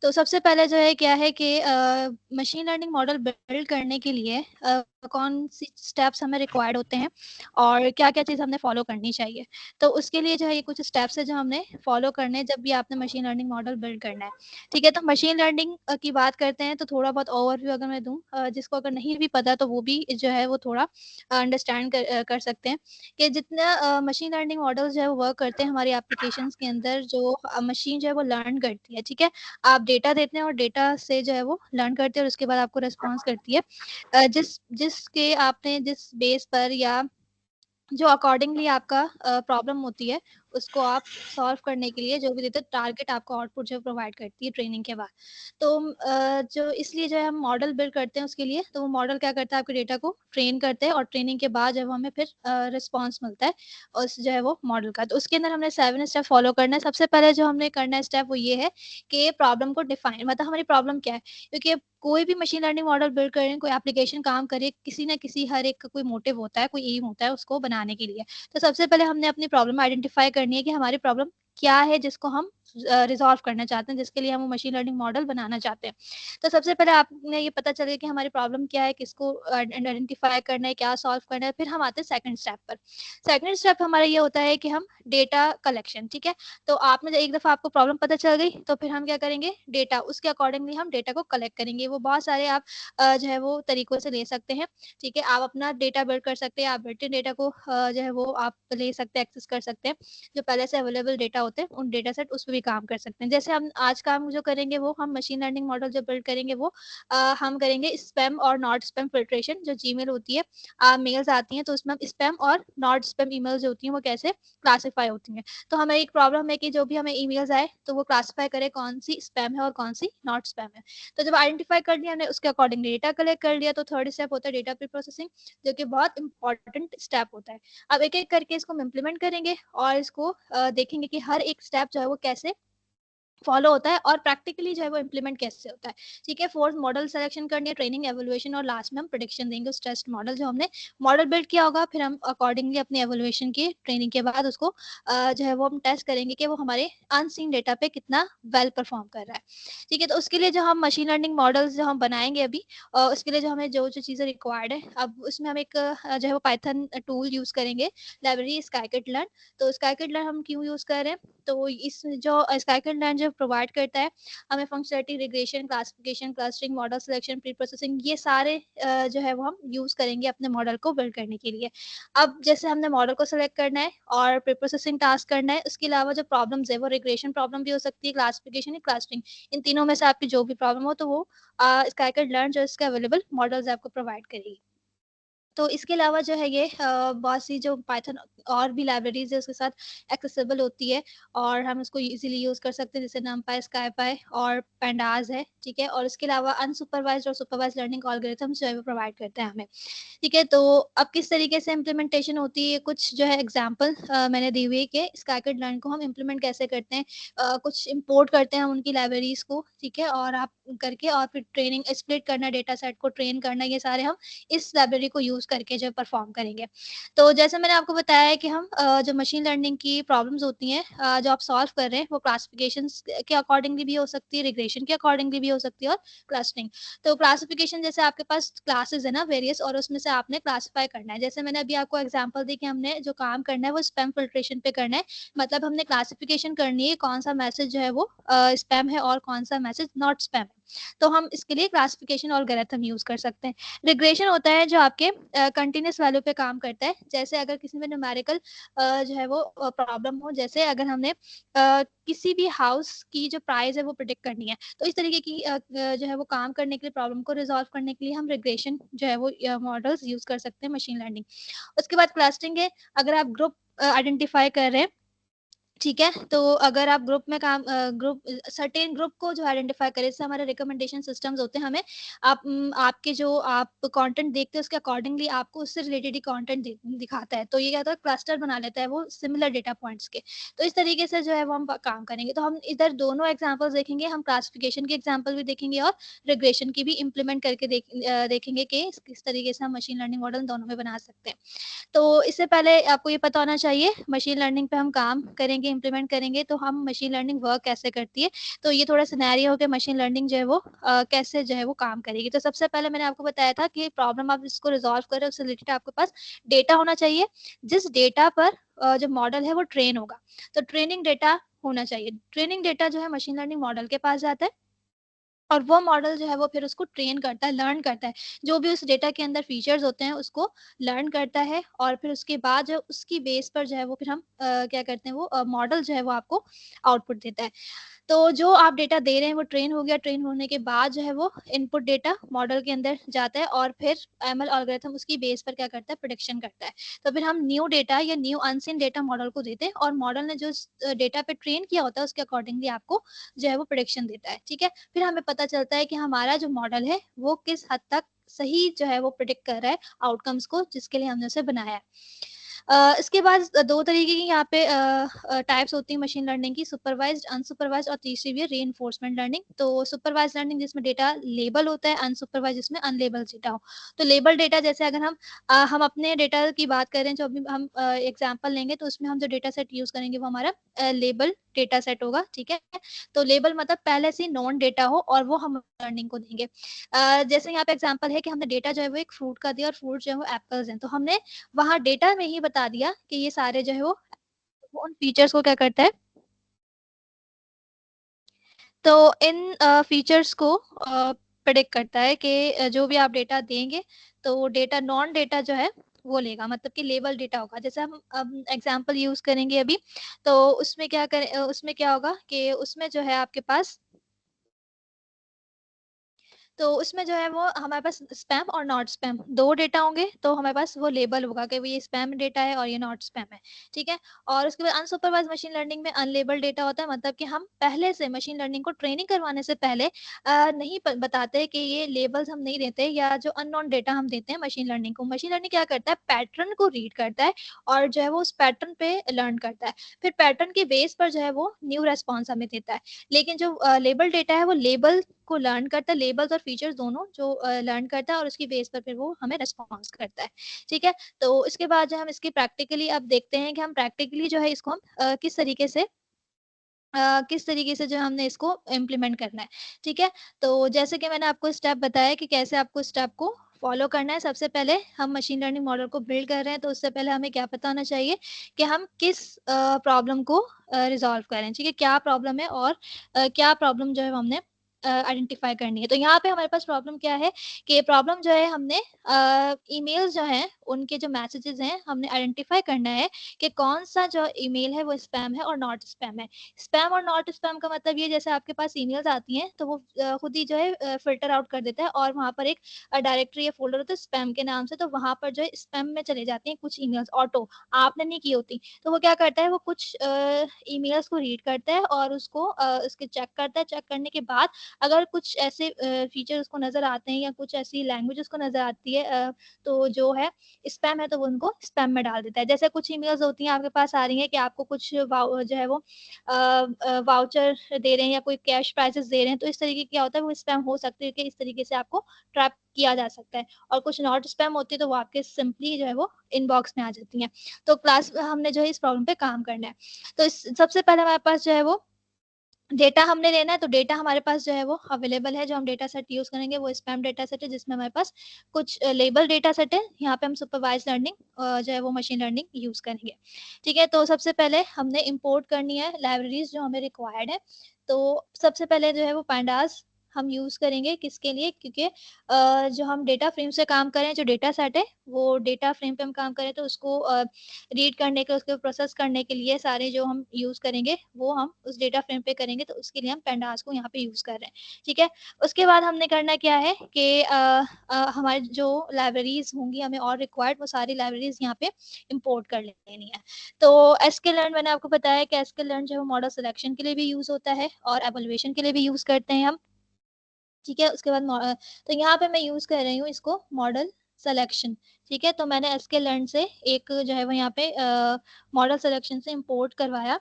तो सबसे पहले जो है क्या है कि मशीन लर्निंग मॉडल बिल्ड करने के लिए कौन सी स्टेप्स हमें रिक्वायर्ड होते हैं और क्या-क्या चीज़ हमने फॉलो करनी चाहिए। तो उसके लिए जो है ये कुछ स्टेप्स है जो हमने फॉलो करने हैं जब भी आपने मशीन लर्निंग मॉडल बिल्ड करना है। ठीक है? तो मशीन लर्निंग की बात करते हैं तो थोड़ा बहुत ओवरव्यू अगर मैं दूँ जिसको अगर नहीं भी पता तो वो भी जो है वो थोड़ा अंडरस्टैंड कर सकते हैं कि जितना मशीन लर्निंग मॉडल्स जो है वो वर्क करते हैं हमारी एप्लीकेशंस के अंदर जो मशीन जो है वो लर्न करती है, ठीक है? आप डेटा देते हैं और डेटा से जो है वो लर्न करते हैं और उसके बाद आपको रिस्पॉन्स करती है। जिसके आपने जिस बेस पर या जो अकॉर्डिंगली आपका प्रॉब्लम होती है, उसको आप सॉल्व करने के लिए जो भी देते हैं टारगेट आपको आउटपुट जो प्रोवाइड करती है ट्रेनिंग के बाद। तो जो इसलिए जो है हम मॉडल बिल्ड करते हैं उसके लिए, तो वो मॉडल क्या करता है आपके डेटा को ट्रेन करते हैं और ट्रेनिंग के बाद जब हमें फिर रिस्पॉन्स मिलता है उस जो है वो मॉडल का। तो उसके अंदर हमने 7 स्टेप फॉलो करना है। सबसे पहले जो हमने करना है स्टेप वो ये है कि प्रॉब्लम को डिफाइन मतलब हमारी प्रॉब्लम क्या है? क्योंकि कोई भी मशीन लर्निंग मॉडल बिल्ड करें, कोई एप्लीकेशन काम करे, किसी न किसी हर एक का कोई मोटिव होता है, कोई एम होता है उसको बनाने के लिए। तो सबसे पहले हमने अपनी प्रॉब्लम आइडेंटिफाई करनी है कि हमारी प्रॉब्लम क्या है जिसको हम रिज़ॉल्व करना चाहते हैं, जिसके लिए हम वो मशीन लर्निंग मॉडल बनाना चाहते हैं। तो सबसे पहले आपने ये पता चले कि हमारी प्रॉब्लम क्या है, किसको आइडेंटिफाई करना है, क्या सॉल्व करना है, फिर हम आते हैं सेकंड स्टेप पर। सेकंड स्टेप हमारा ये होता है कि हम डेटा कलेक्शन, ठीक है? तो आपने एक दफ़ा आपको प्रॉब्लम पता चल गई, तो फिर हम क्या करेंगे डेटा उसके अकॉर्डिंगली हम डेटा को कलेक्ट करेंगे। वो बहुत सारे आप जो है वो तरीकों से ले सकते हैं, ठीक है? आप अपना डेटा बिल्ड कर सकते हैं, आप बिल्ट इन डेटा को जो है वो आप ले सकते हैं, एक्सेस कर सकते हैं। जो पहले से अवेलेबल डेटा होते हैं, उन डेटा सेट उस पे भी काम कर सकते हैं। जैसे हम आज काम जो करेंगे वो हम मशीन लर्निंग मॉडल जो बिल्ड करेंगे वो हम करेंगे स्पैम और नॉट स्पैम फ़िल्ट्रेशन जो जीमेल होती है मेल्स आती हैं तो उसमें हम स्पैम और नॉट स्पैम ईमेल्स जो होती हैं वो कैसे क्लासिफाई होती हैं। तो हमें एक प्रॉब्लम है कि जो भी हमें ईमेल्स आए तो वो क्लासिफाई करें कौन-सी स्पैम है और कौन-सी नॉट स्पैम है। तो जब आइडेंटिफाई कर लिया हमने उसके अकॉर्डिंग डेटा कलेक्ट कर लिया तो थर्ड स्टेप होता है डेटा प्री प्रोसेसिंग जो कि बहुत इंपॉर्टेंट स्टेप होता है। अब एक-एक करके इसको हम इम्प्लीमेंट करेंगे और इसको देखेंगे कि हर एक स्टेप जो है वो कैसे फॉलो होता है और प्रैक्टिकली जो है वो इम्प्लीमेंट कैसे होता है। ठीक है? फोर्थ मॉडल सिलेक्शन करनी है, ट्रेनिंग, इवैल्यूएशन और लास्ट में हम प्रेडिक्शन देंगे उस टेस्ट मॉडल जो हमने मॉडल बिल्ड किया होगा, फिर हम अकॉर्डिंगली अपनी इवैल्यूएशन की ट्रेनिंग के बाद उसको जो है वो हम टेस्ट करेंगे कि वो हमारे अनसीन डेटा पे कितना वेल परफॉर्म कर रहा है। ठीक है? तो उसके लिए जो हम मशीन लर्निंग मॉडल्स जो हम बनाएँगे अभी उसके लिए जो हमें जो-जो चीज़ें रिक्वायर्ड है, अब उसमें हम एक जो है वो पाइथन टूल यूज़ करेंगे, लाइब्रेरी स्काईकिट-लर्न। तो स्काईकिट-लर्न हम क्यों यूज़ कर रहे हैं? तो इस जो स्काईकिट-लर्न जो प्रोवाइड करता है, हमें functionality, regression, classification, clustering, model selection, pre processing ये सारे जो है वो हम यूज़ करेंगे अपने मॉडल को बिल्ड करने के लिए। अब जैसे हमने मॉडल को सेलेक्ट करना है और प्री प्रोसेसिंग टास्क करना है, उसके अलावा जो प्रॉब्लम्स है वो रिग्रेशन प्रॉब्लम भी हो सकती है, क्लासिफिकेशन या क्लस्टरिंग। इन तीनों में से आपकी जो भी प्रॉब्लम हो तो वो स्काईकिट-लर्न जो इसके अवेलेबल मॉडल्स है आपको प्रोवाइड करेगी। तो इसके अलावा जो है ये बहुत सी जो पाइथन और भी लाइब्रेरीज़ है उसके साथ एक्सेसिबल होती है और हम इसको इज़िली यूज़ कर सकते हैं जैसे नमपाई, स्काईपाई और पैंडाज़ है, ठीक है? और इसके अलावा अनसुपरवाइज़्ड और सुपरवाइज़्ड लर्निंग एल्गोरिथम्स जो है वो प्रोवाइड करते हैं हमें। ठीक है? तो अब किस तरीके से इम्प्लीमेंटेशन होती है, कुछ जो है एग्ज़ाम्पल मैंने दी हुई है कि स्काईकिट-लर्न को हम इम्प्लीमेंट कैसे करते हैं। कुछ इम्पोर्ट करते हैं हम उनकी लाइब्रेरीज़ को, ठीक है? और आप करके और फिर ट्रेनिंग स्प्लिट करना, डेटा सेट को ट्रेन करना, ये सारे हम इस लाइब्रेरी को यूज़ करके जो है परफ़ॉर्म करेंगे। तो जैसे मैंने आपको बताया है कि हम जो मशीन लर्निंग की प्रॉब्लम्स होती हैं जो आप सॉल्व कर रहे हैं, वो क्लासिफिकेशंस के अकॉर्डिंगली भी हो सकती है, रिग्रेशन के अकॉर्डिंगली भी हो सकती है और क्लस्टरिंग। तो क्लासिफिकेशन जैसे आपके पास क्लासेस है ना वेरियस और उसमें से आपने क्लासिफाई करना है। जैसे मैंने अभी आपको एग्जांपल दी कि हमने जो काम करना है वो स्पैम फिल्ट्रेशन पे करना है। मतलब हमने क्लासिफिकेशन करनी है कौन-सा मैसेज जो है वो स्पैम है और कौन-सा मैसेज नॉट स्पैम है। तो हम इसके लिए क्लासिफिकेशन एल्गोरिथम यूज़ कर सकते हैं। रिग्रेशन होता है जो आपके कंटीन्यूअस वैल्यू पे काम करता है। जैसे अगर किसी में न्यूमेरिकल जो है वो प्रॉब्लम हो जैसे अगर हमने किसी भी हाउस की जो प्राइस है वो प्रेडिक्ट करनी है। तो इस तरीके की जो है वो काम करने के लिए प्रॉब्लम को रिज़ॉल्व करने के लिए हम रिग्रेशन जो है वो मॉडल्स यूज़ कर सकते हैं मशीन लर्निंग। उसके बाद क्लस्टरिंग है, अगर आप ग्रुप आइडेंटिफाई कर रहे हैं ठीक है, तो अगर आप ग्रुप सर्टेन ग्रुप को जो आइडेंटिफ़ाई करें, जैसे हमारे रिकमेंडेशन सिस्टम्स होते हैं, हमें आपके जो आप कंटेंट देखते हैं, उसके अकॉर्डिंगली आपको उससे रिलेटेड ही कंटेंट दिखाता है। तो ये क्या होता है, क्लस्टर बना लेता है वो सिमिलर डेटा पॉइंट्स के। तो इस तरीके से जो है वो हम काम करेंगे। तो हम इधर दोनों एग्ज़ाम्पल्स देखेंगे, हम क्लासिफिकेशन के एग्ज़ाम्पल भी देखेंगे और रिग्रेशन की भी इम्प्लीमेंट करके देखेंगे कि किस तरीके से हम मशीन लर्निंग मॉडल दोनों में बना सकते हैं। तो इससे पहले आपको ये पता होना चाहिए मशीन लर्निंग पे हम काम करेंगे करेंगे, इम्प्लीमेंट करेंगे तो हम मशीन लर्निंग वर्क कैसे करती है, तो ये थोड़ा सिनेरियो हो कि मशीन लर्निंग जो है वो कैसे जो है वो काम करेगी। तो सबसे पहले मैंने आपको बताया था कि प्रॉब्लम आप इसको रिजॉल्व करें, उससे रिलेटेड आपके पास डेटा होना चाहिए, जिस डेटा पर जो मॉडल है वो ट्रेन होगा। तो ट्रेनिंग डेटा होना चाहिए। ट्रेनिंग डेटा जो है मशीन लर्निंग मॉडल के पास जाता है और वो मॉडल जो है वो फिर उसको ट्रेन करता है, लर्न करता है, जो भी उस डेटा के अंदर फीचर्स होते हैं उसको लर्न करता है, और फिर उसके बाद जो उसकी बेस पर जो है वो फिर हम क्या करते हैं, वो मॉडल जो है वो आपको आउटपुट देता है। तो जो आप डेटा दे रहे हैं वो ट्रेन हो गया, ट्रेन होने के बाद जो है वो इनपुट डेटा मॉडल के अंदर जाता है और फिर एमएल एल्गोरिथम उसकी बेस पर क्या करता है, प्रेडिक्शन करता है। तो फिर हम न्यू डेटा या न्यू अनसीन डेटा मॉडल को देते हैं और मॉडल ने जो डेटा पे ट्रेन किया होता है उसके अकॉर्डिंगली आपको जो है वो प्रेडिक्शन देता है। ठीक है, फिर हमें पता चलता है कि हमारा जो मॉडल है वो किस हद तक सही जो है वो प्रिडिक्ट कर रहा है आउटकम्स को जिसके लिए हमने उसे बनाया है। इसके बाद दो तरीके की यहाँ पे टाइप्स होती है मशीन लर्निंग की, सुपरवाइज्ड, अनसुपरवाइज्ड, और तीसरी भी है रीइंफोर्समेंट लर्निंग। तो सुपरवाइज्ड लर्निंग जिसमें डेटा लेबल होता है, अनसुपरवाइज्ड जिसमें अनलेबल डेटा हो। तो लेबल डेटा जैसे अगर हम अपने डेटा की बात करें, जो अभी हम एग्जांपल लेंगे तो उसमें हम जो डेटा सेट यूज करेंगे वो हमारा लेबल डेटा सेट होगा। ठीक है, तो लेबल मतलब पहले से नॉन डेटा हो और वो हम लर्निंग को देंगे। जैसे यहाँ पे एग्जांपल है कि हमने डेटा जो है वो एक फ्रूट का दिया और फ्रूट जो है वो एप्पल्स हैं, तो हमने वहां डेटा में ही बता दिया कि ये सारे जो है वो उन फीचर्स को क्या करता है, तो इन फीचर्स को प्रेडिक्ट करता है कि जो भी आप डेटा देंगे तो वो डेटा नॉन डेटा जो है वो लेगा, मतलब कि लेबल डेटा होगा। जैसे हम एग्जांपल यूज करेंगे अभी, तो उसमें क्या करें, उसमें क्या होगा कि उसमें जो है आपके पास, तो उसमें जो है वो हमारे पास स्पैम और नॉट स्पैम दो डेटा होंगे, तो हमारे पास वो लेबल होगा कि ये स्पैम डेटा है और ये नॉट स्पैम है। ठीक है, और उसके बाद अनसुपरवाइज मशीन लर्निंग में अनलेबल डेटा होता है, मतलब कि हम पहले से मशीन लर्निंग को ट्रेनिंग करवाने से पहले नहीं बताते कि ये लेबल्स हम नहीं देते, या जो अननोन डेटा हम देते हैं मशीन लर्निंग को। मशीन लर्निंग क्या करता है, पैटर्न को रीड करता है और जो है वो उस पैटर्न पे लर्न करता है, फिर पैटर्न के बेस पर जो है वो न्यू रेस्पॉन्स हमें देता है। लेकिन जो लेबल डेटा है वो लेबल को लर्न करता है, लेबल्स और फीचर्स दोनों जो लर्न करता है और उसकी बेस पर फिर वो हमें रेस्पॉन्स करता है। ठीक है, तो इसके बाद जो हम इसकी प्रैक्टिकली अब देखते हैं कि हम प्रैक्टिकली जो है इसको हम किस तरीके से जो है हमने इसको इम्प्लीमेंट करना है। ठीक है, तो जैसे कि मैंने आपको स्टेप बताया कि कैसे आपको स्टेप को फॉलो करना है। सबसे पहले हम मशीन लर्निंग मॉडल को बिल्ड कर रहे हैं, तो उससे पहले हमें क्या पता होना चाहिए कि हम किस प्रॉब्लम को रिजॉल्व करें। ठीक है, क्या प्रॉब्लम है और क्या प्रॉब्लम जो है हमने आइडेंटिफाई करनी है। तो यहाँ पे हमारे पास प्रॉब्लम क्या है कि प्रॉब्लम जो है हमने ईमेल्स जो हैं उनके जो मैसेजेस हैं हमने आइडेंटिफाई करना है कि कौन सा जो ईमेल है वो स्पैम है और नॉट स्पैम है। स्पैम और नॉट स्पैम का मतलब ये, जैसे आपके पास ईमेल्स आती हैं तो वो खुद ही जो है फिल्टर आउट कर देता है और वहाँ पर एक डायरेक्टरी या फोल्डर होता है स्पैम के नाम से, तो वहाँ पर जो है स्पैम में चले जाती हैं कुछ ईमेल्स ऑटो, आपने नहीं की होती। तो वो क्या करता है, वो कुछ ईमेल्स को रीड करता है और उसको उसके चेक करता है। चेक करने के बाद अगर कुछ ऐसे फीचर उसको नजर आते हैं या कुछ ऐसी लैंग्वेज उसको नजर आती है तो जो है स्पैम है, तो वो उनको स्पैम में डाल देता है। जैसे कुछ ईमेल्स होती हैं आपके पास आ रही हैं कि आपको कुछ जो है वो वाउचर दे रहे हैं या कोई कैश प्राइजेस दे रहे हैं, तो इस तरीके क्या होता है, वो स्पैम हो सकती है कि इस तरीके से आपको ट्रैप किया जा सकता है। और कुछ नॉट स्पैम होती है तो वो आपके सिंपली जो है वो इनबॉक्स में आ जाती हैं। तो क्लास हमने जो है इस प्रॉब्लम पे काम करना है। तो सबसे पहले हमारे पास जो है वो डेटा हमने लेना है, तो डेटा हमारे पास जो है वो अवेलेबल है। जो हम डेटा सेट यूज करेंगे वो स्पैम डेटा सेट है, जिसमें हमारे पास कुछ लेबल डेटा सेट है। यहाँ पे हम सुपरवाइज लर्निंग जो है वो मशीन लर्निंग यूज करेंगे। ठीक है, तो सबसे पहले हमने इंपोर्ट करनी है लाइब्रेरीज जो हमें रिक्वायर्ड है। तो सबसे पहले जो है वो पैंडास हम यूज करेंगे, किसके लिए, क्योंकि जो हम डेटा फ्रेम से काम करें, जो डेटा सेट है वो डेटा फ्रेम पे हम काम करें, तो उसको रीड करने के, उसको प्रोसेस करने के लिए सारे जो हम यूज करेंगे वो हम उस डेटा फ्रेम पे करेंगे, तो उसके लिए हम पेंडास को यहाँ पे यूज कर रहे हैं। ठीक है, उसके बाद हमने करना क्या है कि हमारे जो लाइब्रेरीज होंगी हमें और रिक्वायर्ड, वो सारी लाइब्रेरीज यहाँ पे इंपोर्ट कर लेनी है। तो एसक्यूएल मैंने आपको बताया कि एसक्यूएल जो है मॉडल सिलेक्शन के लिए भी यूज होता है और एवेल्युएशन के लिए भी यूज करते हैं हम। ठीक है, उसके बाद तो यहाँ पे मैं यूज कर रही हूँ इसको मॉडल सिलेक्शन। ठीक है, तो मैंने एसके लर्न से एक जो है वो यहाँ पे मॉडल सिलेक्शन से इंपोर्ट करवाया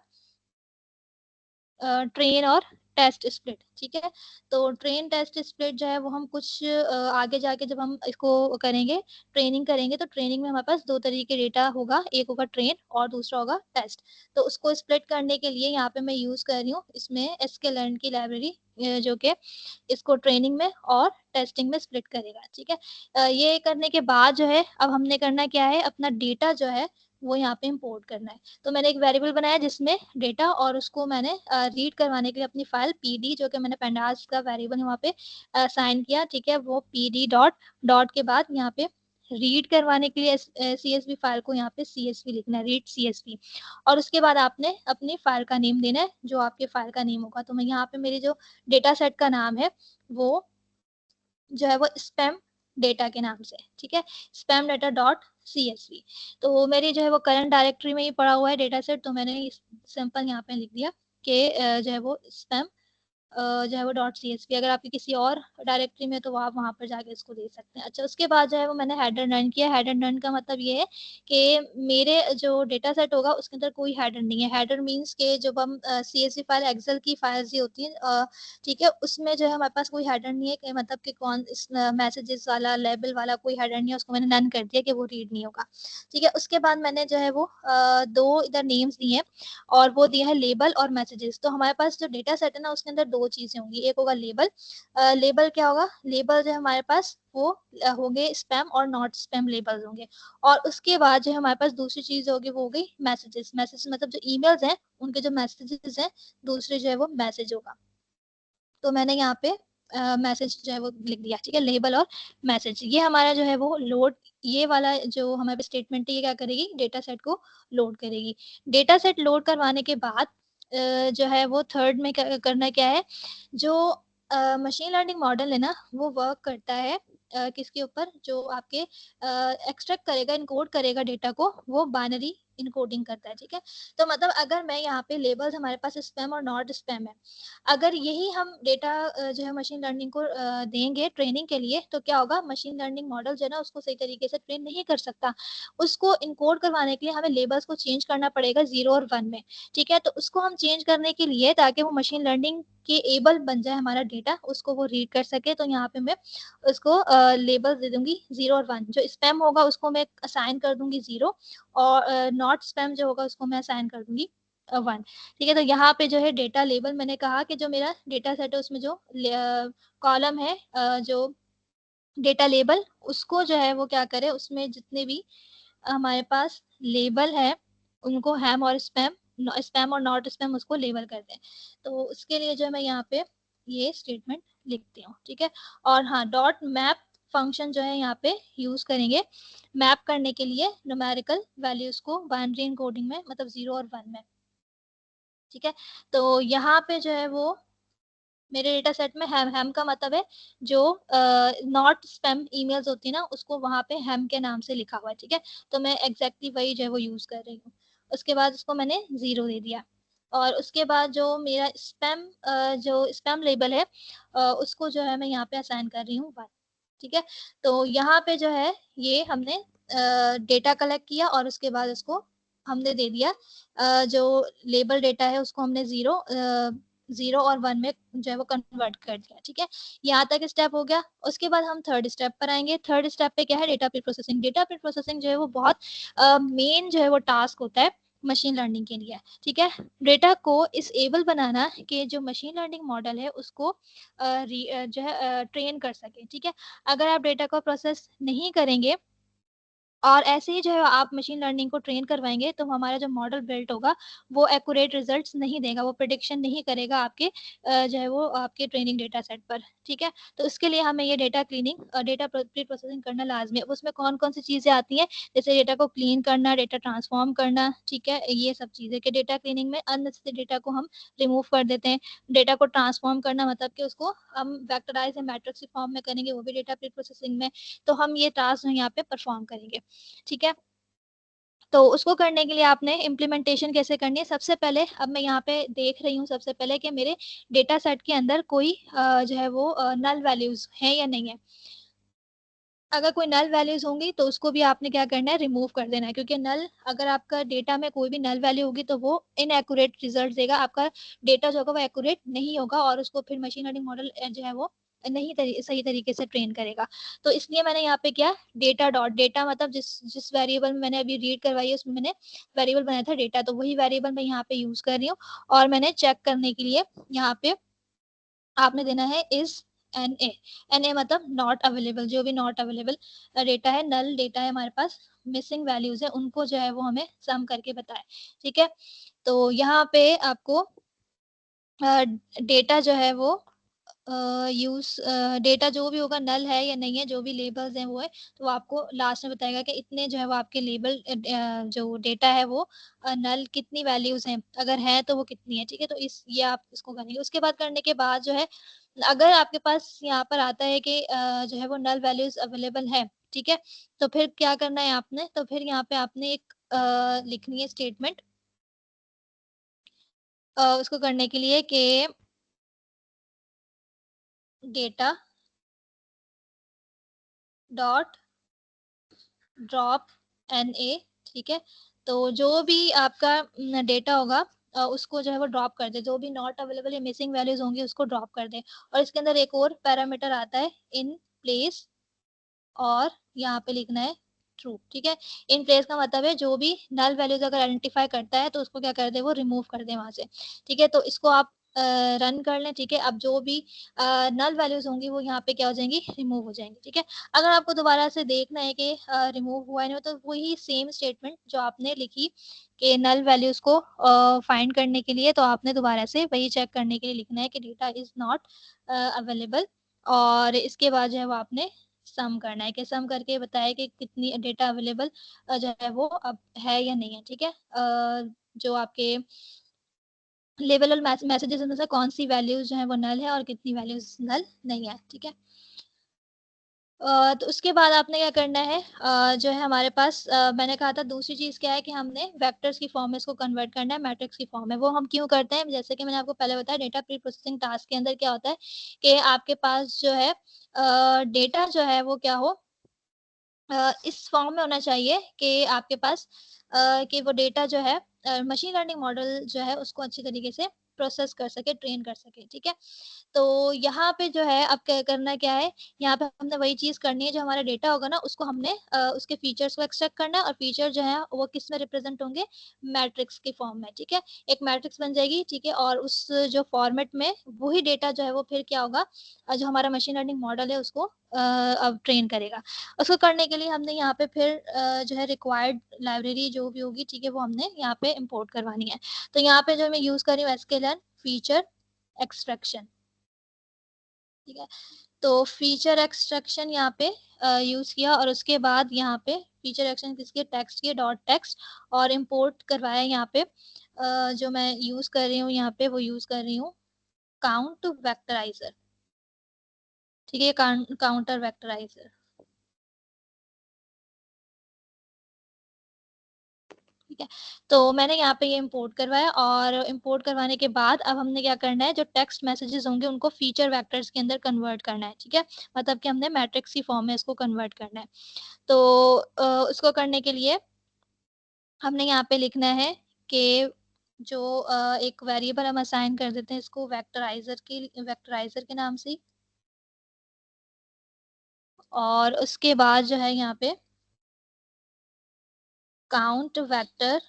ट्रेन और टेस्ट स्प्लिट, ठीक है। तो ट्रेन टेस्ट स्प्लिट जो है वो हम कुछ आगे जाके जब हम इसको करेंगे, ट्रेनिंग करेंगे, तो ट्रेनिंग में हमारे पास दो तरीके डेटा होगा, एक होगा ट्रेन और दूसरा होगा टेस्ट। तो उसको स्प्लिट करने के लिए यहाँ पे मैं यूज कर रही हूँ इसमें sklearn की लाइब्रेरी, जो कि इसको ट्रेनिंग में और टेस्टिंग में स्प्लिट करेगा, ठीक है। ये करने के बाद जो है अब हमने करना क्या है, अपना डेटा जो है वो यहाँ पे इंपोर्ट करना है। तो मैंने एक वेरिएबल बनाया जिसमें डेटा, और उसको मैंने रीड करवाने के लिए अपनी फाइल पीडी, जो कि मैंने पेंडास का वेरिएबल है वहाँ पे असाइन किया, ठीक है। वो पीडी डॉट डॉट के बाद यहाँ पे रीड करवाने के लिए CSV फाइल को यहाँ पे CSV लिखना है, रीड CSV। और उसके बाद आपने अपनी फाइल का नेम देना है, जो आपके फाइल का नेम होगा। तो मैं यहाँ पे मेरी जो डेटा सेट का नाम है वो जो है वो स्पैम डेटा के नाम से, ठीक है, स्पैम डेटा डॉट CSV। तो मेरी जो है वो करंट डायरेक्टरी में ही पड़ा हुआ है डेटा सेट, तो मैंने सिंपल यहाँ पे लिख दिया कि जो है वो स्पैम जो है वो .csv। अगर आपकी किसी और डायरेक्टरी में तो आप वहां पर जाके इसको दे सकते हैं। अच्छा, उसके बाद जो है वो मैंने हेडर रन किया। हेडर रन का मतलब ये है कि मेरे जो डेटा सेट होगा उसके अंदर कोई हेडर नहीं है। हेडर मीन्स के जब हम CSV फाइल, एक्सेल की फाइल्स ही होती है, ठीक है, उसमें जो है हमारे पास कोई हेडर नहीं है कि मतलब कि कौन इस मैसेजेस वाला, लेबल वाला कोई हेडर नहीं है, उसको मैंने नन कर दिया कि वो रीड नहीं होगा, ठीक है। उसके बाद मैंने जो है वो दो इधर नेम्स दिए हैं और वो दिया है लेबल और मैसेजेस। तो हमारे पास जो डेटा सेट है ना उसके अंदर दो चीजें होंगी, एक होगा लेबल। लेबल क्या होगा, लेबल जो है हमारे पास वो होंगे स्पैम और नॉट स्पैम लेबल्स होंगे। और उसके बाद जो है हमारे पास दूसरी चीज होगी वो हो गई मैसेजेस। मैसेज मतलब जो ईमेल्स हैं उनके जो मैसेजेस हैं, दूसरे जो है वो मैसेज होगा। तो मैंने यहाँ पे मैसेज जो है वो लिख दिया, ठीक है, लेबल और मैसेज। ये हमारा जो है वो लोड, ये वाला जो हमारे स्टेटमेंट है ये क्या करेगी, डेटा सेट को लोड करेगी। डेटा सेट लोड करवाने के बाद जो है वो थर्ड में करना क्या है, जो मशीन लर्निंग मॉडल है ना वो वर्क करता है किसके ऊपर, जो आपके एक्सट्रैक्ट करेगा, इनकोड करेगा डेटा को, वो बाइनरी इनकोडिंग करता है, ठीक है। तो मतलब अगर मैं यहाँ पे लेबल्स हमारे पास स्पैम और नॉट स्पैम है, अगर यही हम डेटा जो है मशीन लर्निंग को देंगे ट्रेनिंग के लिए, तो क्या होगा, मशीन लर्निंग मॉडल जो है ना उसको सही तरीके से ट्रेन नहीं कर सकता। उसको इनकोड करवाने के लिए हमें लेबल्स को चेंज करना पड़ेगा 0 और 1 में, ठीक है। तो उसको हम चेंज करने के लिए, ताकि वो मशीन लर्निंग के एबल बन जाए हमारा डेटा, उसको वो रीड कर सके, तो यहाँ पे मैं उसको लेबल्स दे दूंगी 0 और 1। जो स्पैम होगा उसको मैं असाइन कर दूंगी 0, और नॉट स्पैम जो होगा उसको मैं असाइन कर दूंगी 1, ठीक है। तो यहाँ पे जो है डेटा लेबल, मैंने कहा कि जो मेरा डेटा सेट है उसमें जो कॉलम है, जो डेटा लेबल, उसको जो है वो क्या करे, उसमें जितने भी हमारे पास लेबल है उनको हैम और स्पैम, स्पैम और नॉट स्पैम उसको लेबल कर दें। तो उसके लिए जो है मैं यहाँ पे ये स्टेटमेंट लिखती हूँ, ठीक है। और हाँ, डॉट मैप फंक्शन जो है यहाँ पे यूज करेंगे मैप करने के लिए न्यूमेरिकल वैल्यूज को बाइनरी इनकोडिंग में, मतलब 0 और 1 में, ठीक है। तो यहाँ पे जो है वो मेरे डेटा सेट में हैम का मतलब है जो नॉट स्पैम ईमेल्स होती है ना उसको वहां पे हैम के नाम से लिखा हुआ है, ठीक है। तो मैं एग्जैक्टली वही जो है वो यूज कर रही हूँ। उसके बाद उसको मैंने 0 दे दिया। और उसके बाद जो मेरा स्पैम जो स्पैम लेबल है उसको जो है मैं यहाँ पे असाइन कर रही हूँ 1, ठीक है। तो यहाँ पे जो है ये हमने डेटा कलेक्ट किया और उसके बाद उसको हमने दे दिया जो लेबल डेटा है उसको हमने 0 और 1 में जो है वो कन्वर्ट कर दिया, ठीक है। यहाँ तक स्टेप हो गया। उसके बाद हम थर्ड स्टेप पर आएंगे। थर्ड स्टेप पे क्या है, data pre processing. Data pre processing जो है वो बहुत मेन जो है वो टास्क होता है मशीन लर्निंग के लिए, ठीक है। डेटा को इस एबल बनाना कि जो मशीन लर्निंग मॉडल है उसको जो है ट्रेन कर सके, ठीक है। अगर आप डेटा को प्रोसेस नहीं करेंगे और ऐसे ही जो है आप मशीन लर्निंग को ट्रेन करवाएंगे, तो हमारा जो मॉडल बिल्ट होगा वो एक्यूरेट रिजल्ट्स नहीं देगा, वो प्रिडिक्शन नहीं करेगा आपके जो है वो आपके ट्रेनिंग डेटा सेट पर, ठीक है। तो इसके लिए हमें ये डेटा क्लीनिंग और डेटा प्री प्रोसेसिंग करना लाजमी है। उसमें कौन कौन सी चीजें आती हैं, जैसे डेटा को क्लीन करना, डेटा ट्रांसफॉर्म करना, ठीक है, ये सब चीजें। कि डेटा क्लीनिंग में अननेसेसरी डेटा को हम रिमूव कर देते हैं। डेटा को ट्रांसफॉर्म करना मतलब कि उसको हम वेक्टराइज या मैट्रिक्स फॉर्म में करेंगे, वो भी डेटा प्री प्रोसेसिंग में। तो हम ये टास्क यहाँ पे परफॉर्म करेंगे, ठीक है। तो उसको करने के लिए आपने इम्प्लीमेंटेशन कैसे करनी है, सबसे पहले अब मैं यहाँ पे देख रही हूँ सबसे पहले कि मेरे डेटा सेट के अंदर कोई जो है वो नल वैल्यूज है या नहीं है। अगर कोई नल वैल्यूज होंगी तो उसको भी आपने क्या करना है, रिमूव कर देना है, क्योंकि नल, अगर आपका डेटा में कोई भी नल वैल्यू होगी तो वो इनएक्यूरेट रिजल्ट देगा, आपका डेटा जो होगा वो एक्यूरेट नहीं होगा, और उसको फिर मशीन लर्निंग मॉडल जो है वो नहीं सही तरीके से ट्रेन करेगा। तो इसलिए मैंने यहाँ पे क्या, डेटा डॉट, डेटा मतलब जिस जिस वेरिएबल में मैंने अभी रीड करवाई है उसमें मैंने वेरिएबल बनाया था डेटा, तो वही वेरिएबल मैं यहाँ पे यूज कर रही हूँ। और मैंने चेक करने के लिए यहाँ पे आपने देना है is N A, N A मतलब नॉट अवेलेबल, जो भी नॉट अवेलेबल डेटा है, नल डेटा है हमारे पास, मिसिंग वैल्यूज है, उनको जो है वो हमें सम करके बताए। ठीक है, तो यहाँ पे आपको डेटा जो है वो यूज, डेटा जो भी होगा नल है या नहीं है, जो भी लेबल्स हैं वो है, तो वो आपको लास्ट में बताएगा कि इतने जो है वो आपके लेबल जो डेटा है वो नल कितनी वैल्यूज हैं, अगर है तो वो कितनी है। ठीक है, तो इस ये आप इसको करेंगे। उसके बाद करने के बाद जो है, अगर आपके पास यहाँ पर आता है कि जो है वो नल वैल्यूज अवेलेबल है, ठीक है, तो फिर क्या करना है आपने, तो फिर यहाँ पे आपने एक लिखनी है स्टेटमेंट उसको करने के लिए कि data dot drop N A. ठीक है, तो जो भी आपका डेटा होगा उसको जो है वो ड्रॉप कर दे, जो भी नॉट अवेलेबल या मिसिंग वैल्यूज होंगी उसको ड्रॉप कर दे। और इसके अंदर एक और पैरामीटर आता है इन प्लेस, और यहाँ पे लिखना है ट्रू। ठीक है, इन प्लेस का मतलब है जो भी नल वैल्यूज अगर आइडेंटिफाई करता है तो उसको क्या कर दे, वो रिमूव कर दे वहां से। ठीक है, तो इसको आप रन कर लें। ठीक है, अब जो भी नल वैल्यूज होंगी वो यहाँ पे क्या हो जाएंगी, रिमूव हो जाएंगी। ठीक है, अगर आपको दोबारा से देखना है कि रिमूव हुआ है नहीं, तो वही सेम स्टेटमेंट जो आपने लिखी कि नल वैल्यूज को फाइंड करने के लिए, तो आपने दोबारा से वही चेक करने के लिए लिखना है कि डेटा इज नॉट अवेलेबल, और इसके बाद जो है वो आपने सम करना है कि सम करके बताया कि कितनी डेटा अवेलेबल जो है वो अब है या नहीं है। ठीक है, जो आपके लेवल और मैसेजेस में से कौन सी वैल्यूज जो है वो नल है और कितनी वैल्यूज नल नहीं है। ठीक है, तो उसके बाद आपने क्या करना है, जो है हमारे पास मैंने कहा था दूसरी चीज क्या है कि हमने वेक्टर्स की फॉर्म में इसको कन्वर्ट करना है मैट्रिक्स की फॉर्म में। वो हम क्यों करते हैं, जैसे कि मैंने आपको पहले बताया, डेटा प्री प्रोसेसिंग टास्क के अंदर क्या होता है कि आपके पास जो है डेटा जो है वो क्या हो, इस फॉर्म में होना चाहिए कि आपके पास कि वो डेटा जो है मशीन लर्निंग मॉडल जो है उसको अच्छी तरीके से प्रोसेस कर सके, ट्रेन कर सके। ठीक है, तो यहाँ पे जो है अब क्या करना क्या है, यहाँ पे हमने वही चीज करनी है, जो हमारा डेटा होगा ना उसको हमने उसके फीचर्स को एक्सट्रैक्ट करना है, और फीचर जो है वो किस में रिप्रेजेंट होंगे, मैट्रिक्स के फॉर्म में। ठीक है, एक मैट्रिक्स बन जाएगी। ठीक है, और उस जो फॉर्मेट में वही डेटा जो है वो फिर क्या होगा, जो हमारा मशीन लर्निंग मॉडल है उसको अब ट्रेन करेगा। उसको करने के लिए हमने यहाँ पे फिर जो है रिक्वायर्ड लाइब्रेरी जो भी होगी, ठीक है, वो हमने यहाँ पे इंपोर्ट करवानी है। तो यहाँ पे जो मैं यूज कर रही हूँ एसक्यूएल फीचर एक्सट्रैक्शन। ठीक है, तो फीचर एक्सट्रैक्शन यहाँ पे यूज किया, और उसके बाद यहाँ पे फीचर एक्सट्रैक्शन किसके, टेक्स्ट के, डॉट टेक्स्ट, और इम्पोर्ट करवाया यहाँ पे जो मैं यूज कर रही हूँ यहाँ पे, वो यूज कर रही हूँ काउंट वेक्टराइजर। ठीक है, काउंटर वेक्टराइजर। ठीक है, तो मैंने यहाँ पे ये इंपोर्ट करवाया, और इंपोर्ट करवाने के बाद अब हमने क्या करना है, जो टेक्स्ट मैसेजेस होंगे उनको फीचर वेक्टर्स के अंदर कन्वर्ट करना है। ठीक है, मतलब कि हमने मैट्रिक्स की फॉर्म में इसको कन्वर्ट करना है। तो उसको करने के लिए हमने यहाँ पे लिखना है कि जो एक वेरिएबल हम असाइन कर देते हैं इसको वेक्टराइजर के नाम से, और उसके बाद जो है यहाँ पे काउंट वेक्टर।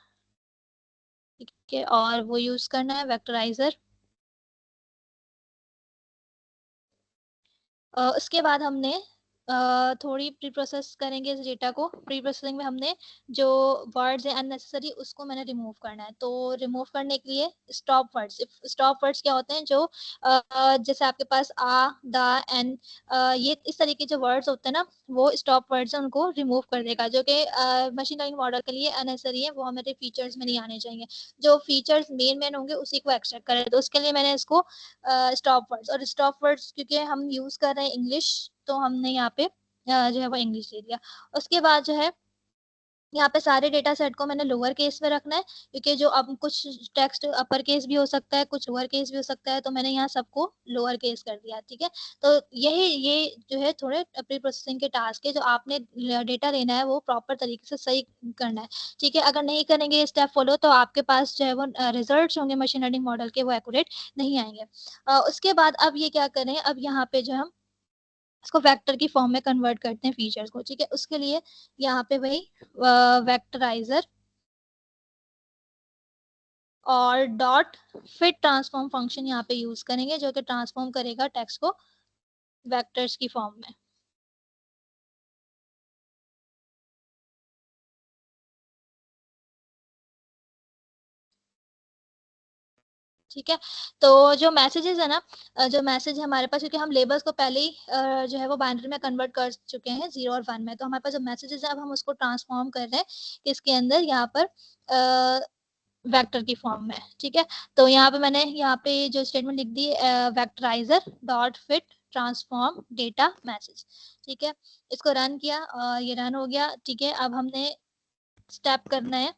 ठीक है, और वो यूज करना है वेक्टराइजर। उसके बाद हमने थोड़ी प्री प्रोसेस करेंगे इस डेटा को। प्री प्रोसेसिंग में हमने जो वर्ड्स है अननेसेसरी उसको मैंने रिमूव करना है। तो रिमूव करने के लिए स्टॉप वर्ड्स, स्टॉप वर्ड्स क्या होते हैं, जो जैसे आपके पास आ, दा, एन, ये इस तरीके जो वर्ड्स होते हैं ना, वो स्टॉप वर्ड्स है, उनको रिमूव कर देगा, जो कि मशीन लर्निंग मॉडल के लिए अननेसेसरी है, वो हमारे फीचर्स में नहीं आने चाहिए। जो फीचर्स मेन मेन होंगे उसी को एक्सट्रैक्ट करें, तो उसके लिए मैंने इसको स्टॉप वर्ड्स, और स्टॉप वर्ड्स क्योंकि हम यूज कर रहे हैं इंग्लिश, तो हमने यहाँ पे जो है वो इंग्लिश दे दिया। उसके बाद जो है यहाँ पे सारे डेटा सेट को मैंने लोअर केस में रखना है, क्योंकि जो अब कुछ टेक्स्ट अपर केस भी हो सकता है, कुछ लोअर केस भी हो सकता है, तो मैंने यहाँ सबको लोअर केस कर दिया, ठीक है। तो यही ये जो है थोड़े प्री प्रोसेसिंग के टास्क है, जो आपने डेटा लेना है वो प्रॉपर तरीके से सही करना है, ठीक है। अगर नहीं करेंगे ये स्टेप फॉलो, तो आपके पास जो है वो रिजल्ट होंगे मशीन लर्निंग मॉडल के, वो एक्यूरेट नहीं आएंगे। उसके बाद अब ये क्या करें, अब यहाँ पे जो हम इसको वेक्टर की फॉर्म में कन्वर्ट करते हैं फीचर्स को, ठीक है। उसके लिए यहाँ पे वही वेक्टराइजर और डॉट फिट ट्रांसफॉर्म फंक्शन यहाँ पे यूज करेंगे, जो कि ट्रांसफॉर्म करेगा टेक्स्ट को वेक्टर्स की फॉर्म में। ठीक है। तो जो मैसेजेस है ना, जो मैसेज है हमारे पास, क्योंकि हम लेबल्स को पहले ही जो है वो बाइनरी में कन्वर्ट कर चुके हैं 0 और 1 में, तो हमारे पास जो मैसेजेस है अब हम उसको ट्रांसफॉर्म कर रहे हैं किसके अंदर, यहाँ पर वेक्टर की फॉर्म में, ठीक है। तो यहाँ पे मैंने यहाँ पे जो स्टेटमेंट लिख दी, vectorizer dot fit transform data message, ठीक है। इसको रन किया, ये रन हो गया, ठीक है। अब हमने स्टेप करना है।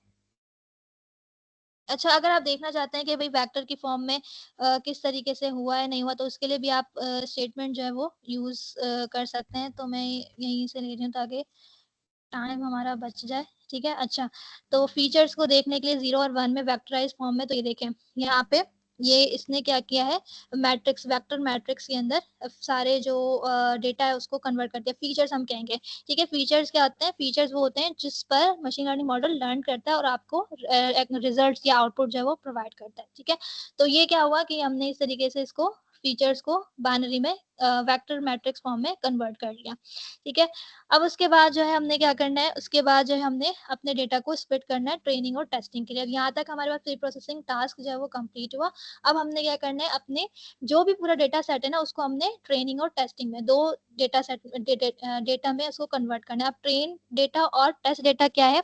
अच्छा, अगर आप देखना चाहते हैं कि भाई वेक्टर की फॉर्म में किस तरीके से हुआ है नहीं हुआ, तो उसके लिए भी आप स्टेटमेंट जो है वो यूज कर सकते हैं। तो मैं यहीं से ले रही हूँ ताकि टाइम हमारा बच जाए, ठीक है। अच्छा, तो फीचर्स को देखने के लिए 0 और 1 में वेक्टराइज फॉर्म में, तो ये देखें यहाँ पे ये इसने क्या किया है, मैट्रिक्स वेक्टर मैट्रिक्स के अंदर सारे जो डेटा है उसको कन्वर्ट कर दिया। फीचर्स हम कहेंगे, ठीक है। फीचर्स क्या होते हैं, फीचर्स वो होते हैं जिस पर मशीन लर्निंग मॉडल लर्न करता है और आपको रिजल्ट या आउटपुट जो है वो प्रोवाइड करता है, ठीक है। तो ये क्या हुआ कि हमने इस तरीके से इसको फीचर्स को बाइनरी में वेक्टर मैट्रिक्स फॉर्म में कन्वर्ट कर लिया, ठीक है। अब उसके बाद जो है हमने क्या करना है, उसके बाद जो है हमने अपने डेटा को स्प्लिट करना है ट्रेनिंग और टेस्टिंग के लिए। अब यहाँ तक हमारे पास प्री प्रोसेसिंग टास्क जो है वो कंप्लीट हुआ। अब हमने क्या करना है, अपने जो भी पूरा डेटा सेट है ना, उसको हमने ट्रेनिंग और टेस्टिंग में दो डेटा सेट डेटा में उसको कन्वर्ट करना है। अब ट्रेन डेटा और टेस्ट डेटा क्या है,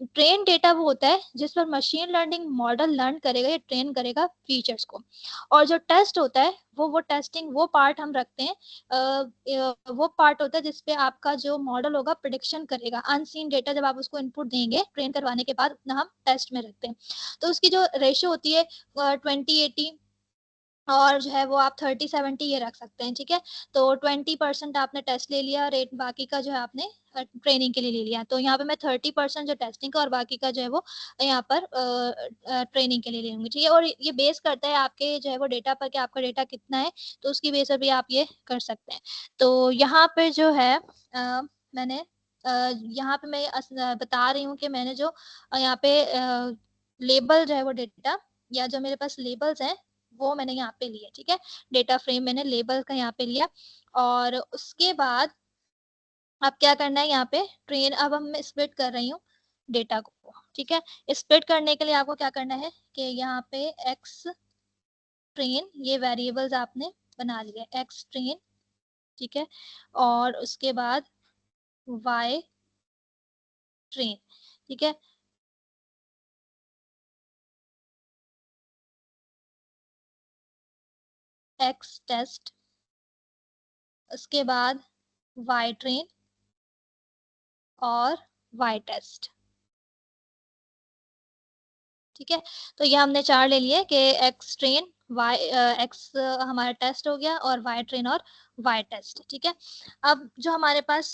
ट्रेन डेटा वो होता है जिस पर मशीन लर्निंग मॉडल लर्न करेगा या ट्रेन करेगा फीचर्स को, और जो टेस्ट होता है वो टेस्टिंग वो पार्ट हम रखते हैं, वो पार्ट होता है जिसपे आपका जो मॉडल होगा प्रिडिक्शन करेगा। अनसीन डेटा जब आप उसको इनपुट देंगे ट्रेन करवाने के बाद, उतना हम टेस्ट में रखते हैं। तो उसकी जो रेशियो होती है 20/80, और जो है वो आप 30/70 ये रख सकते हैं, ठीक है। तो 20% आपने टेस्ट ले लिया, रेट बाकी का जो है आपने ट्रेनिंग के लिए ले लिया। तो यहाँ पे मैं 30% जो टेस्टिंग का और बाकी का जो है वो यहाँ पर ट्रेनिंग के लिए ले लूंगी, ठीक है। और ये बेस करता है आपके जो है वो डेटा पर कि आपका डेटा कितना है, तो उसकी बेस पर भी आप ये कर सकते हैं। तो यहाँ पे जो है मैंने यहाँ पे मैं बता रही हूँ कि मैंने जो यहाँ पे लेबल जो है वो डेटा, या जो मेरे पास लेबल्स हैं वो मैंने यहाँ पे लिया, ठीक है। डेटा फ्रेम मैंने लेबल का यहाँ पे लिया, और उसके बाद अब क्या करना है, यहाँ पे ट्रेन, अब हम मैं स्प्लिट कर रही हूँ डेटा को, ठीक है। स्प्लिट करने के लिए आपको क्या करना है कि यहाँ पे एक्स ट्रेन, ये वेरिएबल्स आपने बना लिया, एक्स ट्रेन, ठीक है। और उसके बाद वाई ट्रेन, ठीक है। एक्स टेस्ट, उसके बाद वाई ट्रेन और वाई टेस्ट, ठीक है। तो ये हमने चार ले लिए कि एक्स ट्रेन, वाई एक्स हमारा टेस्ट हो गया, और वाई ट्रेन और वाई टेस्ट, ठीक है। अब जो हमारे पास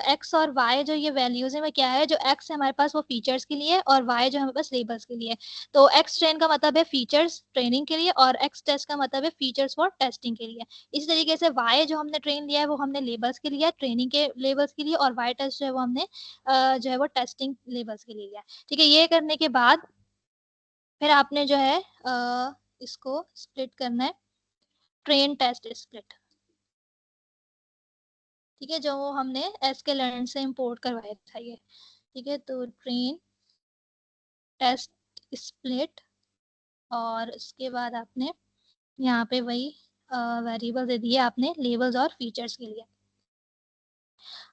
एक्स और वाई जो ये वैल्यूज है, वो क्या है, जो एक्स है हमारे पास वो फीचर्स के लिए, और वाई जो हमारे पास लेबल्स के लिए। तो एक्स ट्रेन का मतलब है फीचर्स ट्रेनिंग के लिए, और एक्स टेस्ट का मतलब है फीचर्स फॉर टेस्टिंग के लिए। इसी तरीके से वाई जो हमने ट्रेन लिया है वो हमने लेबल्स के लिए, ट्रेनिंग के लेबल्स के लिए, और वाई टेस्ट जो है वो हमने जो है वो टेस्टिंग लेबल्स के लिए लिया, ठीक है। ये करने के बाद फिर आपने जो है इसको स्प्लिट करना है, ट्रेन टेस्ट स्प्लिट, ठीक है, जो हमने sklearn से इंपोर्ट करवाया था ये, ठीक है। तो ट्रेन टेस्ट स्प्लिट, और उसके बाद आपने यहाँ पे वही वेरिएबल दे दिए आपने लेबल्स और फीचर्स के लिए।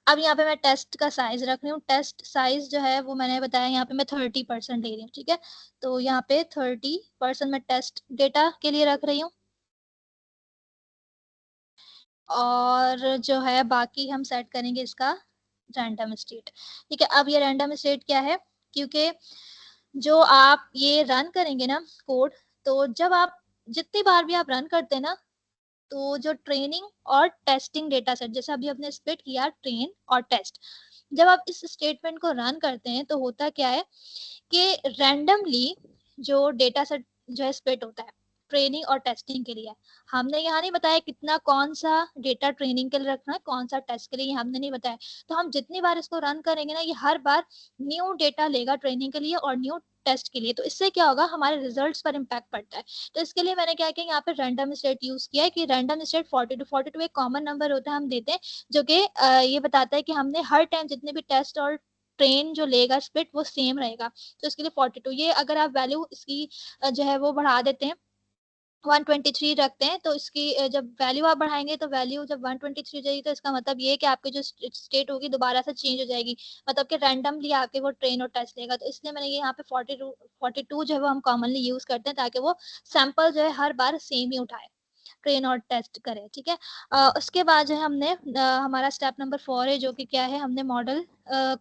अब यहाँ पे मैं टेस्ट का साइज रख रही हूँ, टेस्ट साइज जो है वो मैंने बताया यहाँ पे मैं 30% ले रही हूँ, ठीक है। तो यहाँ पे 30% मैं टेस्ट डेटा के लिए रख रही हूँ, और जो है बाकी हम सेट करेंगे इसका रैंडम स्टेट। ठीक है, अब ये रैंडम स्टेट क्या है, क्योंकि जो आप ये रन करेंगे ना कोड, तो जब आप जितनी बार भी आप रन करते हैं ना, तो जो ट्रेनिंग और टेस्टिंग डेटा सेट, जैसे अभी हमने स्प्लिट किया ट्रेन और टेस्ट, जब आप इस स्टेटमेंट को रन करते हैं तो होता क्या है कि रैंडमली जो डेटा सेट जो है स्प्लिट होता है ट्रेनिंग और टेस्टिंग के लिए। हमने यहाँ नहीं बताया कितना कौन सा डेटा ट्रेनिंग के लिए रखना है, कौन सा टेस्ट के लिए, हमने नहीं बताया। तो हम जितनी बार इसको रन करेंगे ना, ये हर बार न्यू डेटा लेगा ट्रेनिंग के लिए और न्यू टेस्ट के लिए। तो इससे क्या होगा, हमारे रिजल्ट्स पर इम्पैक्ट पड़ता है। तो इसके लिए मैंने क्या किया, यहाँ पे रैंडम स्टेट यूज किया है कि रैंडम स्टेट 42 एक कॉमन नंबर होता है, हम देते हैं, जो कि ये बताता है कि हमने हर टाइम जितने भी टेस्ट और ट्रेन जो लेगा स्प्लिट वो सेम रहेगा। तो इसके लिए 42, ये अगर आप वैल्यू इसकी जो है वो बढ़ा देते हैं, 123 रखते हैं, तो इसकी जब वैल्यू आप बढ़ाएंगे तो वैल्यू जब 123 हो जाएगी, तो इसका मतलब ये है कि आपकी जो स्टेट होगी दोबारा से चेंज हो जाएगी, मतलब कि रैंडमली आके वो ट्रेन और टेस्ट लेगा। तो इसलिए मैंने ये यहाँ पे 42 जो है वो हम कॉमनली यूज करते हैं, ताकि वो सैंपल जो है हर बार सेम ही उठाए, ट्रेन और टेस्ट करें। ठीक है, उसके बाद जो है हमने हमारा स्टेप नंबर 4 है, जो कि क्या है, हमने मॉडल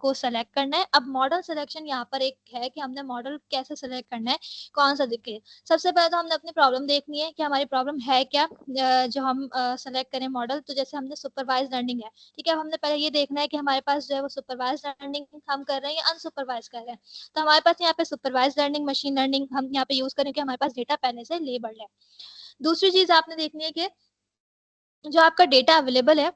को सेलेक्ट करना है। अब मॉडल सिलेक्शन यहाँ पर एक है कि हमने मॉडल कैसे सेलेक्ट करना है, कौन सा दिखे। सबसे पहले तो हमने अपनी प्रॉब्लम देखनी है कि हमारी प्रॉब्लम है क्या, जो हम सेलेक्ट करें मॉडल। तो जैसे हमने सुपरवाइज लर्निंग है, ठीक है, हमने पहले ये देखना है कि हमारे पास जो है वो सुपरवाइज लर्निंग हम कर रहे हैं या अनसुपरवाइज कर रहे हैं। तो हमारे पास यहाँ पे सुपरवाइज लर्निंग मशीन लर्निंग हम यहाँ पे यूज करें कि हमारे पास डेटा पहले से लेबल्ड है। दूसरी चीज आपने देखनी है कि जो आपका डेटा अवेलेबल है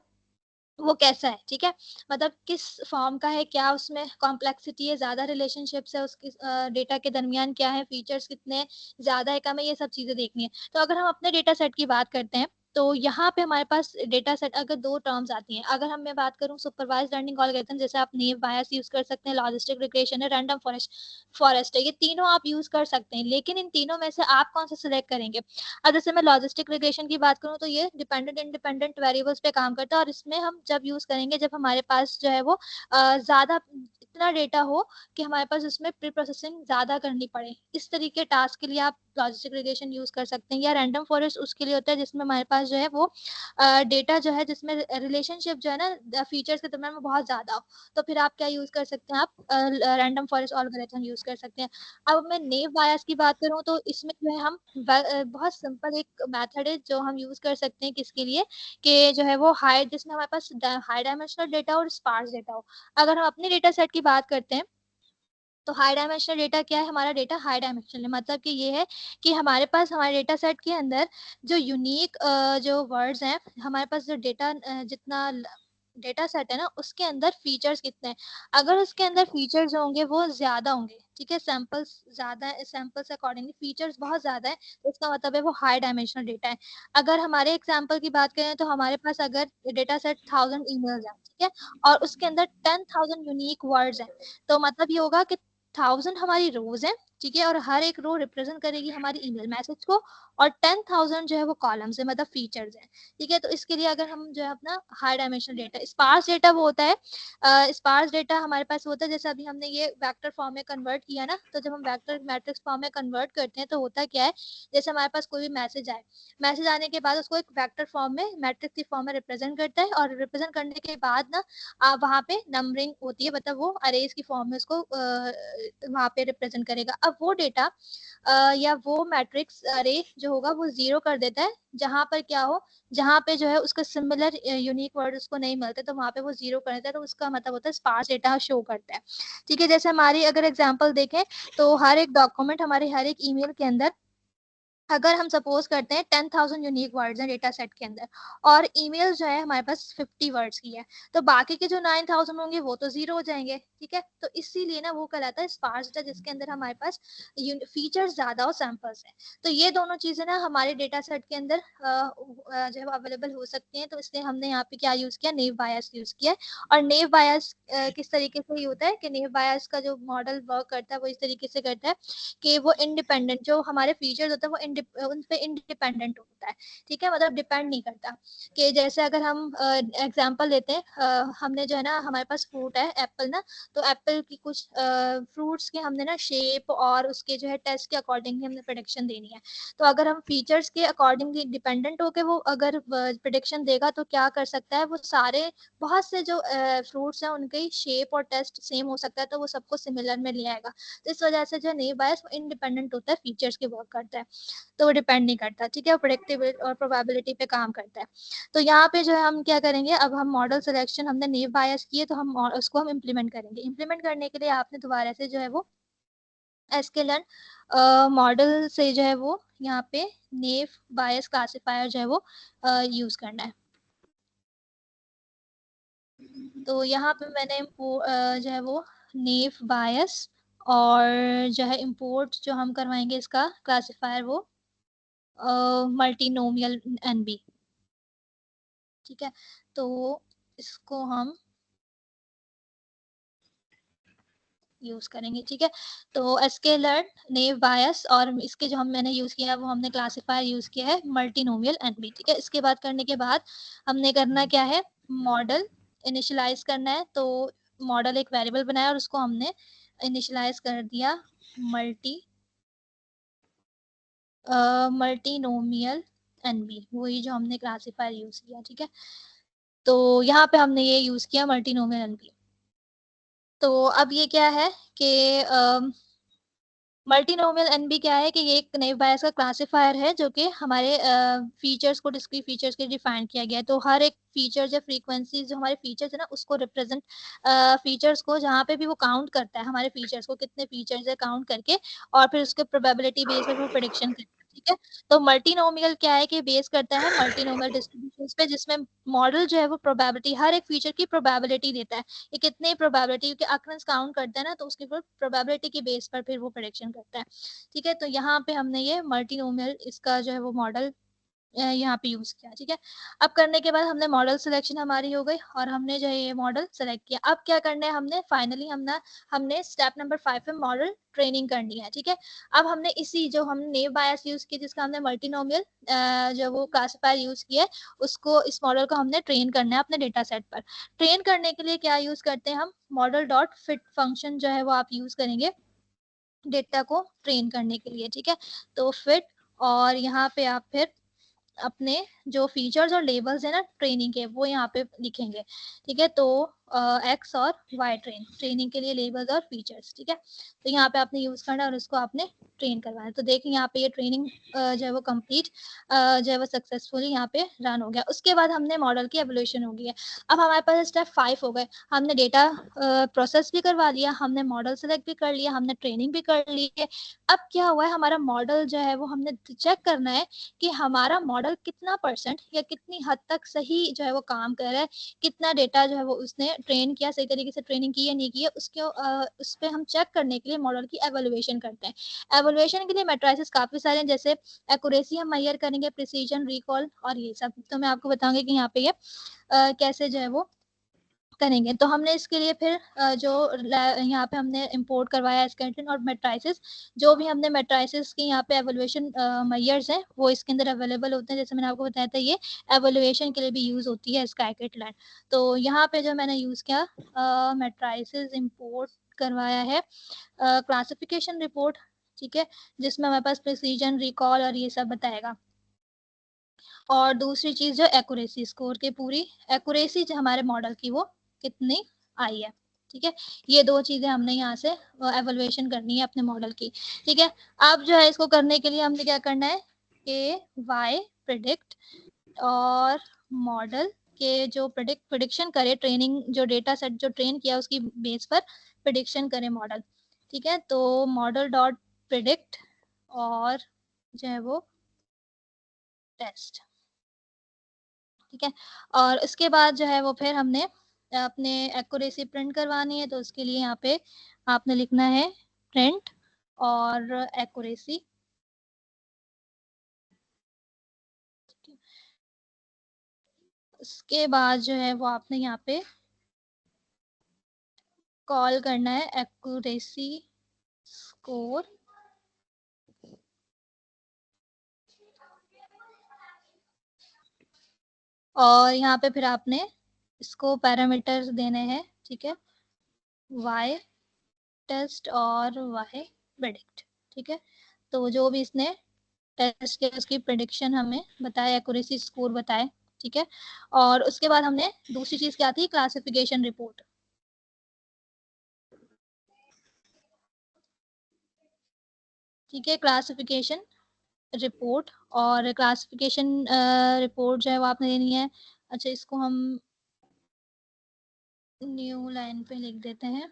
वो कैसा है। ठीक है, मतलब किस फॉर्म का है, क्या उसमें कॉम्प्लेक्सिटी है, ज्यादा रिलेशनशिप्स है उसकी डेटा के दरमियान, क्या है फीचर्स, कितने ज्यादा है कम है, ये सब चीजें देखनी है। तो अगर हम अपने डेटा सेट की बात करते हैं, तो यहाँ पे हमारे पास डेटा सेट अगर दो टर्म्स आती हैं, अगर हम मैं बात करूँ सुपरवाइज लर्निंग एल्गोरिथम, जैसे आप नेव बायस यूज कर सकते हैं, लॉजिस्टिक रिग्रेशन है, रैंडम फॉरेस्ट है, ये तीनों आप यूज कर सकते हैं। लेकिन इन तीनों में से आप कौन सा सिलेक्ट करेंगे। अब जैसे मैं लॉजिस्टिक रिग्रेशन की बात करूँ, तो ये डिपेंडेंट इंडिपेंडेंट वेरिएबल्स पे काम करता है, और इसमें हम जब यूज करेंगे जब हमारे पास जो है वो ज्यादा इतना डेटा हो कि हमारे पास उसमें प्री प्रोसेसिंग ज्यादा करनी पड़े, इस तरीके टास्क के लिए आप लॉजिस्टिक रिग्रेशन यूज कर सकते हैं। या रैंडम फॉरेस्ट उसके लिए होता है जिसमें हमारे पास जो है वो डेटा जो है जिसमें रिलेशनशिप जो है ना फीचर्स के दरम्यान में बहुत ज्यादा हो, तो फिर आप क्या यूज कर सकते हैं, आप रैंडम फॉरेस्ट एल्गोरिथम यूज कर सकते हैं। अब मैं नेव बायस की बात करूं, तो इसमें जो है हम बहुत सिंपल एक मेथड है जो हम यूज कर सकते हैं, किसके लिए, कि जो है वो हाई, जिसमें हमारे पास हाई डायमेंशनल डेटा और स्पार्स डेटा हो। अगर हम अपने डेटा सेट की बात करते हैं, तो हाई डायमेंशनल डेटा क्या है, हमारा डेटा हाई डायमेंशनल है, मतलब कि ये है कि हमारे पास हमारे डेटा सेट के अंदर जो यूनिक जो वर्ड्स हैं, हमारे पास जो डेटा जितना डेटा सेट है ना, उसके अंदर फीचर्स कितने हैं। अगर उसके अंदर फीचर्स होंगे वो ज्यादा होंगे, ठीक है, सैंपल्स ज्यादा है, सैंपल्स अकॉर्डिंगली फीचर्स बहुत ज्यादा है, तो इसका मतलब है वो हाई डायमेंशनल डेटा है। अगर हमारे एग्जाम्पल की बात करें, तो हमारे पास अगर डेटा सेट 1000 ईमेल्स है, ठीक है, और उसके अंदर 10,000 यूनिक वर्ड्स हैं, तो मतलब ये होगा कि 1000 हमारी रोज है, ठीक है, और हर एक रो रिप्रेजेंट करेगी हमारी ईमेल मैसेज को, और 10,000 जो है वो कॉलम्स है, मतलब फीचर्स है। ठीक है, तो इसके लिए अगर हम जो है अपना high dimensional data, sparse data वो होता है, स्पार्स डेटा हमारे पास होता है, जैसे अभी हमने ये वेक्टर फॉर्म में कन्वर्ट किया ना, तो जब हम वेक्टर मैट्रिक्स फॉर्म में कन्वर्ट करते हैं तो होता क्या है, जैसे हमारे पास कोई भी मैसेज आए, मैसेज आने के बाद उसको एक वेक्टर फॉर्म में मैट्रिक्स की फॉर्म में रिप्रेजेंट करता है, और रिप्रेजेंट करने के बाद ना वहाँ पे नंबरिंग होती है, मतलब वो अरेज की फॉर्म में उसको वहाँ पे रिप्रेजेंट करेगा। अब वो डेटा या वो मैट्रिक्स अरे जो होगा वो जीरो कर देता है, जहां पर क्या हो, जहां पे जो है उसका सिमिलर यूनिक वर्ड उसको नहीं मिलते, तो वहां पे वो जीरो कर देता है, तो उसका मतलब होता है स्पार्स डेटा शो करता है। ठीक है, जैसे हमारी अगर एग्जांपल देखें, तो हर एक डॉक्यूमेंट हमारे हर एक ईमेल के अंदर, अगर हम सपोज करते हैं 10,000 यूनिक वर्ड्स हैं डेटा सेट के अंदर, और ईमेल जो है हमारे पास 50 वर्ड्स की है, तो बाकी के जो 9,000 होंगे वो तो जीरो हो जाएंगे। ठीक है, तो इसीलिए ना वो कहलाता है स्पार्स डेटा, जिसके अंदर हमारे पास फीचर्स ज्यादा हो, सैंपल्स है। तो ये दोनों चीजें ना हमारे डेटा सेट के अंदर जो है अवेलेबल हो सकती हैं, तो इसलिए हमने यहाँ पे क्या यूज किया, नेव बायस यूज किया है। और नेव बायस किस तरीके से होता है कि नेव बायस का जो मॉडल वर्क करता है वो इस तरीके से करता है कि वो इंडिपेंडेंट जो हमारे फीचर्स होते हैं वो उन पे इंडिपेंडेंट होता है, ठीक है, मतलब डिपेंड नहीं करता। कि जैसे अगर हम एग्जांपल लेते हैं, हमने जो है ना, हमारे पास फ्रूट है एप्पल ना, तो एप्पल की कुछ फ्रूट्स के हमने ना शेप और उसके जो है टेस्ट के अकॉर्डिंगली हमने प्रोडिक्शन देनी है। तो अगर हम फीचर्स के अकॉर्डिंगली डिपेंडेंट होके वो अगर प्रोडिक्शन देगा तो क्या कर सकता है, वो सारे बहुत से जो फ्रूट्स हैं उनके शेप और टेस्ट सेम हो सकता है, तो वो सबको सिमिलर में ले आएगा। तो इस वजह से जो नेव बायस वो इंडिपेंडेंट होता है, फीचर्स के वर्क करता है, तो वो डिपेंड नहीं करता, ठीक है, प्रेडिक्टेबिलिटी और प्रोबेबिलिटी पे काम करता है। तो यहाँ पे जो है हम क्या करेंगे, अब हम मॉडल सिलेक्शन हमने नेव बायस किए, तो हम उसको हम इम्प्लीमेंट करेंगे। इम्प्लीमेंट करने के लिए आपने दोबारा से जो है वो एसकेलन मॉडल से जो है वो यहाँ पे नेव बायस क्लासिफायर जो है वो यूज करना है। तो यहाँ पे मैंने जो है वो नेव बायस और जो है इंपोर्ट जो हम करवाएंगे इसका क्लासिफायर वो मल्टीनोमियल एनबी, ठीक है। तो इसको हम यूज करेंगे, ठीक है। तो स्केलर नेव बायस और इसके जो हम मैंने यूज किया है वो हमने क्लासिफायर यूज किया है मल्टीनोमियल एनबी, ठीक है। इसके बाद करने के बाद हमने करना क्या है, मॉडल इनिशियलाइज करना है। तो मॉडल एक वेरिएबल बनाया और उसको हमने इनिशियलाइज कर दिया मल्टीनोमियल एनबी, वही जो हमने क्लासिफायर यूज किया, ठीक है। तो यहाँ पे हमने ये यूज किया मल्टीनोमियल एनबी। तो अब ये क्या है कि मल्टीनोमियल एनबी क्या है कि ये एक नेव बायस का क्लासिफायर है जो कि हमारे फीचर्स को, डिस्क्रीट फीचर्स के डिफाइन किया गया है। तो हर एक फीचर या फ्रीक्वेंसी जो हमारे फीचर्स है ना, उसको रिप्रेजेंट फीचर्स को जहाँ पे भी वो काउंट करता है, हमारे फीचर्स को कितने फीचर्स है काउंट करके, और फिर उसके प्रोबेबिलिटी बेस पर वो प्रेडिक्शन करता है, ठीक है। तो मल्टीनोमियल क्या है कि बेस करता है मल्टीनोमियल डिस्ट्रीब्यूशन पे, जिसमें मॉडल जो है वो प्रोबेबिलिटी, हर एक फीचर की प्रोबेबिलिटी देता है कि कितने प्रोबेबिलिटी के अक्रंस काउंट करता है ना, तो उसके ऊपर प्रोबेबिलिटी की बेस पर फिर वो प्रेडिक्शन करता है, ठीक है। तो यहाँ पे हमने ये मल्टीनोमियल इसका जो है वो मॉडल यहाँ पे यूज किया, ठीक है। अब करने के बाद हमने मॉडल सिलेक्शन हमारी हो गई और हमने जो है ये मॉडल सेलेक्ट किया। अब क्या करना है, हमने फाइनली हमने स्टेप नंबर 5 पे मॉडल ट्रेनिंग करनी है, ठीक है। अब हमने इसी जो हमने नेव बायस यूज किया, जिसका हमने मल्टीनोमियल जो वो क्लासिफायर यूज किया है, उसको, इस मॉडल को हमने ट्रेन करना है अपने डेटा सेट पर। ट्रेन करने के लिए क्या यूज करते हैं हम, मॉडल डॉट फिट फंक्शन जो है वो आप यूज करेंगे डेटा को ट्रेन करने के लिए, ठीक है। तो फिट, और यहाँ पे आप फिर अपने जो फीचर्स और लेबल्स है ना ट्रेनिंग के, वो यहाँ पे लिखेंगे, ठीक है। तो एक्स और वाई ट्रेनिंग के लिए लेबल्स और फीचर्स, ठीक है। तो यहाँ पे आपने यूज करना है और उसको आपने ट्रेन करवाना है। तो देखिए यहाँ पे ये ट्रेनिंग जो है वो कंप्लीट जो है वो सक्सेसफुली यहाँ पे रन हो गया। उसके बाद हमने मॉडल की एवोल्यूशन हो गई है। अब हमारे पास स्टेप 5 हो गए, हमने डेटा प्रोसेस भी करवा लिया, हमने मॉडल सेलेक्ट भी कर लिया, हमने ट्रेनिंग भी कर ली है। अब क्या हुआ है, हमारा मॉडल जो है वो हमने चेक करना है कि हमारा मॉडल कितना परसेंट या कितनी हद तक सही जो है वो काम कर रहा है, कितना डेटा जो है वो उसने ट्रेन किया, सही तरीके से ट्रेनिंग की या नहीं की है, उसके उस पर हम चेक करने के लिए मॉडल की एवेल्युएशन करते हैं। एवेल्युएशन के लिए मैट्रिसेस काफी सारे हैं, जैसे एक्यूरेसी हम मेजर करेंगे, प्रिसीजन, रिकॉल और ये सब। तो मैं आपको बताऊंगी कि यहाँ पे ये कैसे जो है वो करेंगे। तो हमने इसके लिए फिर जो यहाँ पे हमने इंपोर्ट करवाया स्केलेटन और मैट्रिसेस, जो भी हमने मैट्रिसेस की यहाँ पे एवेल्युएशन मेजर्स हैं वो इसके अंदर अवेलेबल होते हैं। जैसे मैंने आपको बताया था, ये एवेल्युएशन के लिए भी यूज होती है स्काईकिट। तो यहाँ पे जो मैंने यूज किया मैट्रिसेस इंपोर्ट करवाया है क्लासिफिकेशन रिपोर्ट, ठीक है, जिसमें हमारे पास प्रिसीजन, रिकॉल और ये सब बताएगा। और दूसरी चीज जो एक्यूरेसी स्कोर की पूरी एक्यूरेसी जो हमारे मॉडल की वो कितनी आई है, ठीक है। ये दो चीजें हमने यहाँ से एवेल्युएशन करनी है अपने मॉडल की, ठीक है। अब जो है इसको करने के लिए हमने क्या करना है कि वाई प्रिडिक्ट और मॉडल के जो प्रिडिक्शन करे, ट्रेनिंग जो डेटा सेट जो ट्रेन किया उसकी बेस पर प्रिडिक्शन करे मॉडल, ठीक है। तो मॉडल डॉट प्रिडिक्ट और जो है वो टेस्ट, ठीक है। और इसके बाद जो है वो फिर हमने अपने एक्यूरेसी प्रिंट करवानी है, तो उसके लिए यहाँ पे आपने लिखना है प्रिंट और एक्यूरेसी, उसके बाद जो है वो आपने यहाँ पे कॉल करना है एक्यूरेसी स्कोर और यहाँ पे फिर आपने इसको पैरामीटर्स देने हैं, ठीक है, y टेस्ट और y प्रेडिक्ट, ठीक है। तो जो भी इसने टेस्ट किया उसकी प्रेडिक्शन हमें बताए, एक्यूरेसी स्कोर बताए, ठीक है। और उसके बाद हमने दूसरी चीज क्या थी, क्लासिफिकेशन रिपोर्ट, ठीक है, क्लासिफिकेशन रिपोर्ट। और क्लासिफिकेशन रिपोर्ट जो है वो आपने देनी है। अच्छा, इसको हम न्यू लाइन पे लिख देते हैं।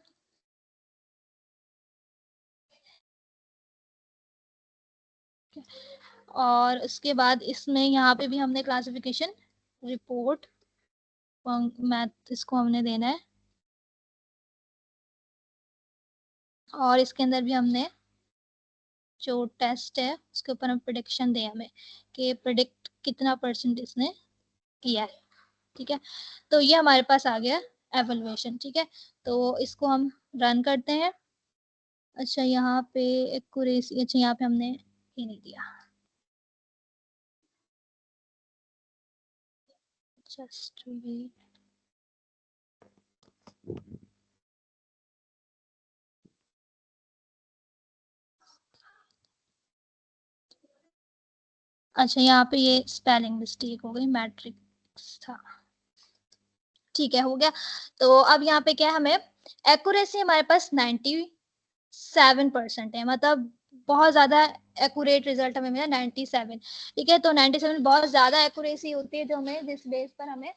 और उसके बाद इसमें यहाँ पे भी हमने क्लासिफिकेशन रिपोर्ट मैथ इसको हमने देना है। और इसके अंदर भी हमने जो टेस्ट है उसके ऊपर हम प्रिडिक्शन दें हमें कि प्रिडिक्ट कितना परसेंट इसने किया है, ठीक है। तो ये हमारे पास आ गया एवल्यूएशन, ठीक है। तो इसको हम रन करते हैं। अच्छा, यहाँ पे एक्यूरेसी, अच्छा यहाँ पे हमने ये नहीं दिया, जस्ट वेट। अच्छा, यहाँ पे ये स्पेलिंग मिस्टेक हो गई, मैट्रिक्स था, ठीक है, हो गया। तो अब यहाँ पे क्या है, हमें एक्यूरेसी हमारे पास 97% है, मतलब बहुत ज्यादा एक्यूरेट रिजल्ट हमें मिला 97, ठीक है। तो 97 बहुत ज्यादा एक्यूरेसी होती है जो हमें, जिस बेस पर हमें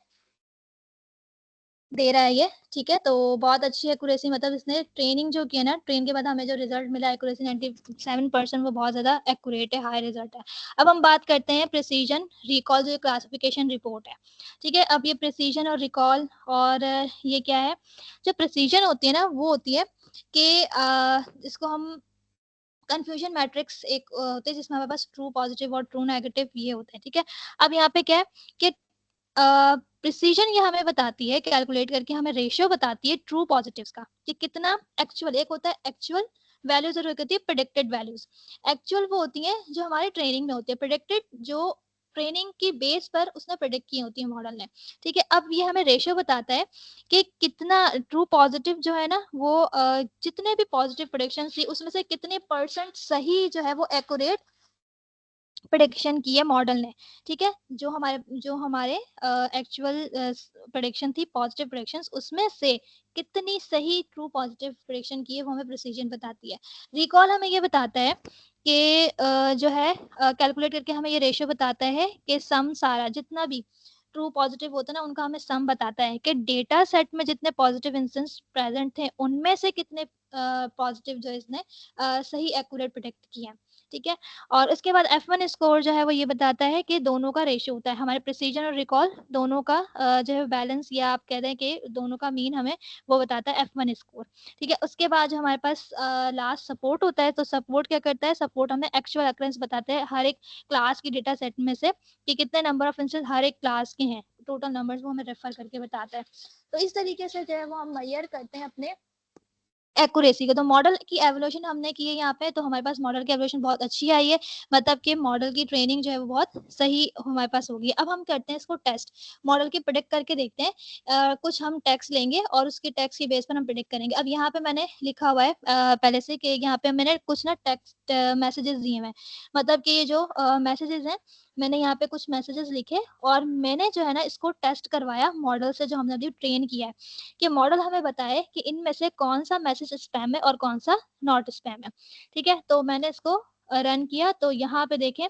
दे रहा है ये, ठीक है। तो बहुत अच्छी एक्यूरेसी, मतलब इसने ट्रेनिंग जो किया ना, ट्रेन के बाद हमें जो रिजल्ट मिला एक्यूरेसी 97%, वो बहुत ज्यादा एक्यूरेट है, हाई रिजल्ट है। अब हम बात करते हैं प्रिसीजन रिकॉल, जो क्लासिफिकेशन रिपोर्ट है, ठीक है। अब ये प्रिसीजन और रिकॉल, और ये क्या है, जो प्रिसीजन होती है ना वो होती है कि इसको हम कंफ्यूजन मैट्रिक्स एक होते हैं जिसमें हमारे पास ट्रू पॉजिटिव और ट्रू नेगेटिव ये होते हैं, ठीक है। अब यहाँ पे क्या है कि प्रिसीजन ये हमें बताती है, कैलकुलेट करके हमें रेशियो बताती है ट्रू पॉजिटिव्स का, कि कितना एक्चुअल, एक होता है एक्चुअल वैल्यूज और एक होती है प्रेडिक्टेड वैल्यूज। एक्चुअल वो होती है जो हमारे ट्रेनिंग में होती है, प्रेडिक्टेड जो ट्रेनिंग की बेस पर उसने प्रेडिक्ट की होती है मॉडल ने, ठीक है। अब ये हमें रेशियो बताता है कि कितना ट्रू पॉजिटिव जो है ना वो जितने भी पॉजिटिव प्रेडिक्शन थी उसमें से कितने परसेंट सही जो है वो एक्यूरेट प्रेडिक्शन की है मॉडल ने, ठीक है। जो हमारे एक्चुअल प्रेडिक्शन थी, पॉजिटिव प्रेडिक्शंस, उसमें से कितनी सही ट्रू पॉजिटिव प्रेडिक्शन की है वो हमें प्रिसीजन बताती है। रिकॉल हमें ये बताता है कि जो है कैलकुलेट करके हमें ये रेशियो बताता है कि सम सारा जितना भी ट्रू पॉजिटिव होता है ना उनका हमें सम बताता है कि डेटा सेट में जितने पॉजिटिव इंस्टेंस प्रेजेंट थे उनमें से कितने पॉजिटिव जो इसने सही एक्यूरेट प्रेडिक्ट किया, ठीक है। और उसके बाद F1 स्कोर जो है वो ये बताता है कि दोनों का रेशियो होता है, हमारे प्रिसीजन और रिकॉल दोनों का जो है बैलेंस, या आप कह दें कि दोनों का मीन हमें वो बताता है F1 स्कोर, ठीक है। उसके बाद जो हमारे पास लास्ट सपोर्ट होता है, तो सपोर्ट क्या करता है, सपोर्ट हमें एक्चुअल अक्रेंस बताते हैं हर एक क्लास की डेटा सेट में से कि कितने नंबर ऑफ इंस्टेंस हर एक क्लास के हैं, टोटल नंबर्स वो हमें रेफर करके बताता है। तो इस तरीके से जो है वो हम मेजर करते हैं अपने एक्यूरेसी का। तो मॉडल की एवोल्यूशन हमने की है यहाँ पे, तो हमारे पास मॉडल की एवोल्यूशन बहुत अच्छी आई है, मतलब कि मॉडल की ट्रेनिंग जो है वो बहुत सही हमारे पास होगी। अब हम करते हैं इसको टेस्ट, मॉडल की प्रेडिक्ट करके देखते हैं। कुछ हम टेक्स्ट लेंगे और उसके टेक्स्ट की बेस पर हम प्रेडिक्ट करेंगे। अब यहाँ पे मैंने लिखा हुआ है पहले से कि यहाँ पे मैंने कुछ ना टेक्स्ट मैसेजेस दिए हुए हैं, मतलब कि ये जो मैसेजेस हैं, मैंने यहाँ पे कुछ मैसेजेस लिखे और मैंने जो है ना इसको टेस्ट करवाया मॉडल से, जो हमने अभी ट्रेन किया है, कि मॉडल हमें बताए कि इनमें से कौन सा मैसेज स्पैम है और कौन सा नॉट स्पैम है, ठीक है। तो मैंने इसको रन किया, तो यहाँ पे देखें,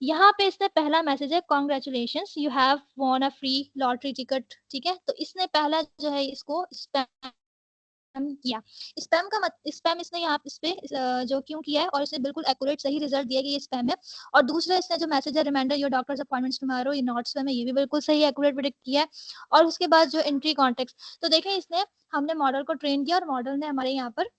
यहाँ पे इसने पहला मैसेज है, congratulations you have von a free lottery ticket, ठीक है। तो इसने पहला जो है इसको स्पैम किया। स्पैम का स्पैम इसने यहाँ इस पे जो क्यों किया है, और इसने बिल्कुल एक्यूरेट सही रिजल्ट दिया कि ये स्पैम है। और दूसरा इसने जो मैसेज है, reminder your doctor's appointments tomorrow, ये नॉट स्पैम है, ये भी बिल्कुल सही एक्यूरेट प्रेडिक्ट किया है। और उसके बाद जो एंट्री कॉन्टेक्स्ट, तो देखें इसने, हमने मॉडल को ट्रेन किया और मॉडल ने हमारे यहाँ पर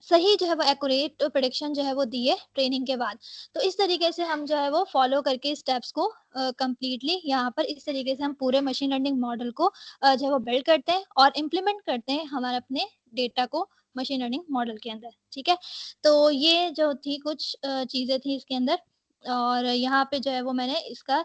सही जो है वो एक्यूरेट प्रेडिक्शन जो है वो दिए ट्रेनिंग के बाद। तो इस तरीके से हम जो है वो फॉलो करके स्टेप्स को कंप्लीटली यहाँ पर इस तरीके से हम पूरे मशीन लर्निंग मॉडल को जो है वो बिल्ड करते हैं और इम्प्लीमेंट करते हैं हमारे अपने डेटा को मशीन लर्निंग मॉडल के अंदर, ठीक है। तो ये जो थी कुछ चीजें थी इसके अंदर, और यहाँ पे जो है वो मैंने इसका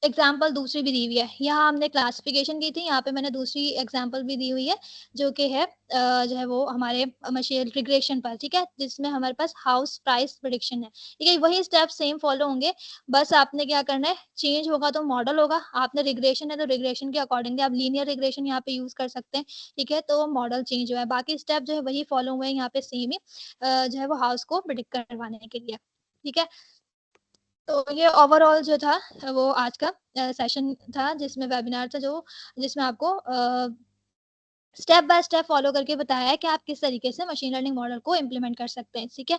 एग्जाम्पल दूसरी भी दी हुई है। यहाँ हमने क्लासिफिकेशन की थी, यहाँ पे मैंने दूसरी एग्जाम्पल भी दी हुई है, जो कि है जो है वो हमारे मशीन रिग्रेशन पर, ठीक है, जिसमें हमारे पास हाउस प्राइस प्रिडिक्शन है, ठीक है। वही स्टेप सेम फॉलो होंगे, बस आपने क्या करना है, चेंज होगा तो मॉडल होगा, आपने रिग्रेशन है तो रिग्रेशन के अकॉर्डिंगली आप लीनियर रिग्रेशन यहाँ पे यूज कर सकते हैं, ठीक है, तो मॉडल चेंज हुआ है। बाकी स्टेप जो है वही फॉलो हुए हैं यहाँ पे सेम ही, जो है वो हाउस को प्रिडिक्ट करवाने के लिए, ठीक है। तो ये ओवरऑल जो था वो आज का सेशन था, जिसमें वेबिनार था, जो जिसमें आपको स्टेप बाय स्टेप फॉलो करके बताया है कि आप किस तरीके से मशीन लर्निंग मॉडल को इम्प्लीमेंट कर सकते हैं, ठीक है।